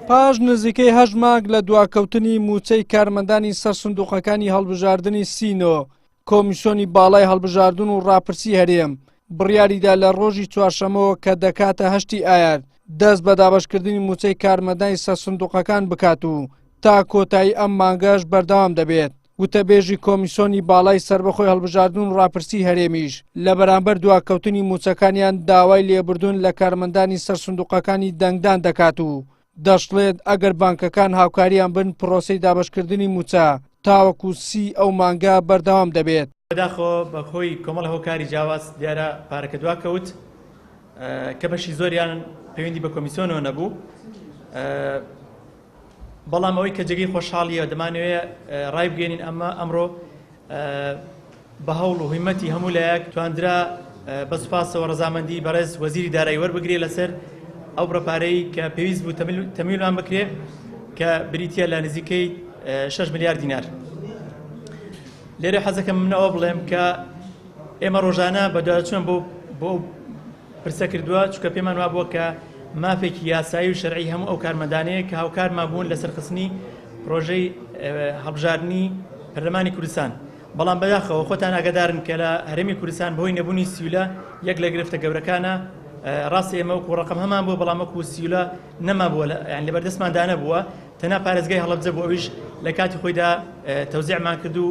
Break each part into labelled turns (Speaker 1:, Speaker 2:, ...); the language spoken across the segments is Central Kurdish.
Speaker 1: پاش نزیکەی 8 مانگ لە دواکەوتنی موچەی کارمەندانی سەر سندوقەکانی هەڵبژاردننی سینۆ، کۆمیسیۆنی باڵای هەڵبژاردن و ڕاپرسی هەرێم بڕیاریدا لە ڕۆژی چوارشەمەوە کە دەکاتە 8 ئایار دەست بە دابەشکردنی موچەی کارمەندانی سەر سندوقەکان بکات و تا کۆتایی ئەم مانگەش بەردەوام دەبێت. وتەبێژی کۆمیسیۆنی باڵای سربەخۆی هەڵبژاردن و ڕاپرسی هەرێمیش لە بەرامبەر دواکەوتنی موچەکانیان داوای لێبوردون لە کارمەندانی سەر سندوقەکانی دەنگدان دەکات و دەشڵێت ئەگەر بانکەکان هاوکاریان بن پرۆسەی دابەشکردنی موچە تاوەکو سی ئەو مانگە بەردەوام دەبێت.
Speaker 2: بەداخەوە بەخۆی کۆمەڵ هۆکاری جیاواز دیارە پارەکە دواکەوت کە بەشی زۆریان پەیوەندی بە کۆمیسیۆنەوە نەبوو، بەڵام ئەوەی کە جێگەی خۆشحاڵیە دەمانوێت ڕای بگەێنین ئەمڕۆ بە هەوڵ و هیمەتی هەموو لایەک توانرا بە سوپاسەوە ڕەزامەندی بەڕێز وەزیری دارایی وەربگرێ لەسەر ئەو بڕەپارەی کە پێویست بوو تەمیلمان بکرێ کە بریتە لە نزیکەی 6 ملیار دینار. لێرە حەزەکەم منەوە بڵێم کە ئێمە ڕۆژانە بەدواچوون بۆ پرسە کردووە چونکە پێمان وا بووە کە مافێکی یاسایی و شەرعی هەموو ئەو کارمەندانەیە کە هاوکارمان بوون لەسەر خستنی پرۆژەی هەڵبژاردننی پەرلەمانی کوردستان. بەڵام بەداخەوە خۆتان ئاگادارن کە لە هەرێمی کوردستان بەهۆی نەبوونی سیولە یەک لە گرفتە گەورەکانە ڕاستی ئێمە وەکو ڕقم هەمان بووە، بەڵام وەکو سیولە نەما بووە، لە بەردەستماندا نەبووە، تەنها پارێزگای هەڵەبجە بۆ ئەویش لە کاتی خۆیدا تەوزیعمان کرد و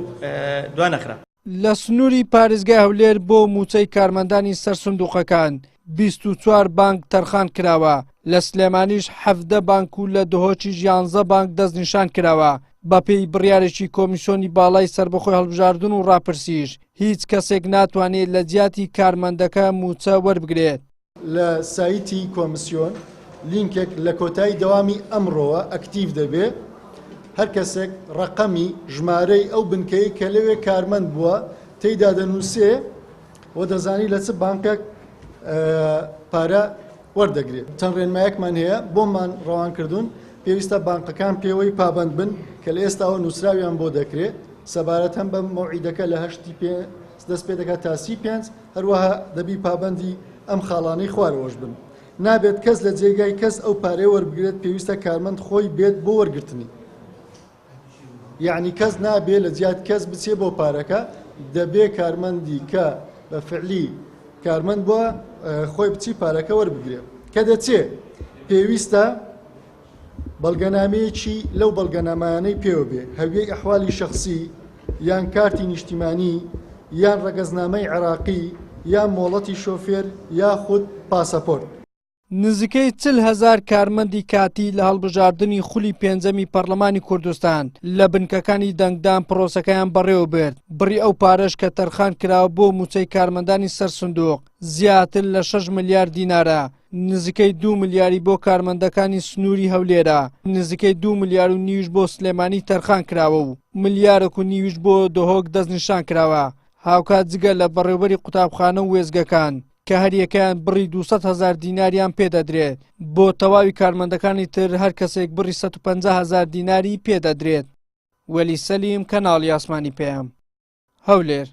Speaker 2: دوانەخرا.
Speaker 1: لە سنووری پارێزگای هەولێر بۆ موچەی کارمەندانی سەر سندوقەکان 24 بانک تەرخان کراوە، لە سلێمانیش 17 بانک و لە دهۆکی 11 بانک دەستنیشان کراوە. بەپێی بڕیارێکی کۆمیسیۆنی باڵای سربەخۆی هەڵبژاردن و ڕاپرسیش هیچ کەسێک ناتوانێت لە جیاتی کارمەندەکە موچە وەربگرێت.
Speaker 3: لە سایتی کۆمیسیۆن لینکێک لە کۆتایی دەوامی ئەمڕۆوە ئەکتیڤ دەبێت، هەر کەسێک ڕقەمی ژمارەی ئەو بنکەی کە لەوێ کارمەند بووە تێیدا دەنووسێ و دەزانی لە چ بانکێک پارە وەردەگرێت. چەند ڕێنمایەکمان هەیە بۆمان ڕەوان کردوون پێویستە بانکەکان پێوەی پابند بن کە لە ئێستاوە نووسراویان بۆ دەکرێت، سەبارەت هەم بە مەوعیدەکە لە 8 دەست پێ دەکات تا 35 هەروەها دەبی پابندی ئەم خاڵانەی خوارەوەش بن. نابێت کەس لە جێگای کەس ئەو پارەی وەربگرێت، پێویستە کارمەند خۆی بێت بۆ وەرگرتنی، یعنی کەس نابێت لە جیات کەس بچێ بۆ پارەکە، دەبێ کارمەندی کە بە فعلی کارمەند بووە خۆی بچی پارەکە وەربگرێت. کە دەچێ پێویستە بەڵگەنامەیەکی لەو بەڵگەنامانەی پێوە بێ، هەویەی ئەحوالی شەخسی یان کارتی نیشتیمانی یان ڕەگەزنامەی عێراقی یان مۆڵەتی شۆفێر یاخود پاسەپۆرت.
Speaker 1: نزیکەی 40,000 کارمەندی کاتی لە هەڵبژاردننی خولی پێنجەمی پەرلەمانی کوردستان لە بنکەکانی دەنگدان پرۆسەکەیان بەڕێوە برد. بڕی ئەو پارەش کە تەرخان کراوە بۆ موچەی کارمەندانی سەر سندوق زیاتر لە 6 ملیار دینارە، نزیکەی 2 ملیاری بۆ کارمەندەکانی سنووری هەولێرە، نزیکەی 2 ملیار و نیوش بۆ سلێمانی تەرخان کراوە و ملیارێک و نیوش بۆ دهۆک دەستنیشان کراوە. هاوکات جگە لە بەڕێوەبەری قوتابخانە و وێزگەکان کە هەریەکەیان بڕی 200,000 دیناریان پێدەدرێت، بۆ تەواوی کارمەندەکانی تر هەر کەسێک بڕی 150,000 دیناری پێدەدرێت. وەلی سەلیم، کەناڵی ئاسمانی پێم، هەولێر.